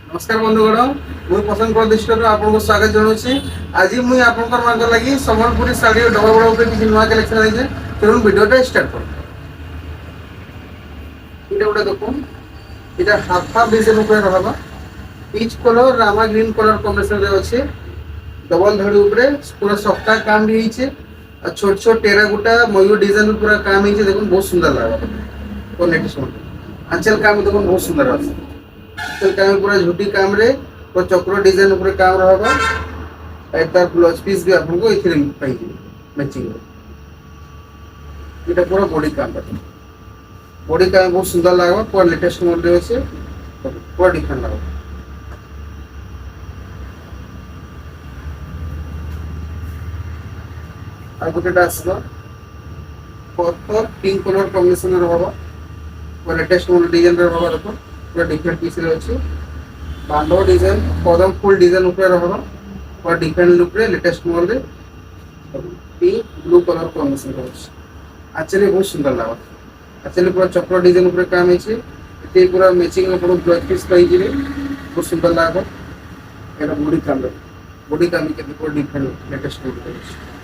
नमस्कार बंधुगण मुझे पसंद प्रदिष्टर आपको स्वागत जनाऊँगी। आज मुझे आपंकर लगी सम्बलपुरी शाढ़ी डबल बड़ा किसी नुआ कलेक्शन आई तेणु भिडियोटा स्टार्ट कर गोटे देखुन ये हाफ हाफ डिजाइन रहा peach colour Rama green colour combination अच्छे डबल धड़ी पूरा सफ्ता काम भी होइछे और छोट छोट टेराकोटा मयूर डिजाइन पूरा काम होइछे। देखुन बहुत सुंदर लगा क्वालिटी आंचल काम देखुन बहुत सुंदर अच्छे आंचल काम पूरा झुटी काम रे पूरा चक्र डिजाइन ऊपर काम रहबा तार ब्लाउज पीस भी आपको इथिरे पाई मैचिंग ये पूरा बॉडी काम बॉडी काम बहुत सुंदर लगा पूरा लेटेस्ट मॉडल अच्छे पूरा डिफरेंट लगा। आ गोटेटा आसबा पर्पल पिंक कलर कॉम्बिनेशन रहबा पूरा लेटेस्ट मॉडल डिजाइन रहबा देखो पूरा डिफरेंट पीस रे अछि बांडो डिजाइन पदम फुल डिजाइन ऊपर रहबा पूरा डिफरेंट लुक रे लेटेस्ट मॉडल रे पिंक ब्लू कलर कॉम्बिनेशन रहछि एक्चुअली बहुत सुंदर लगा। एक्चुअली पूरा चक्र डिजाइन ऊपर काम है ये पूरा मैचिंग अपन ब्लाउज पीस पाई जिवे बहुत सुंदर लगा। एटा बॉडी काम के पूरा डिफरेंट लेटेस्ट लुक रहछि।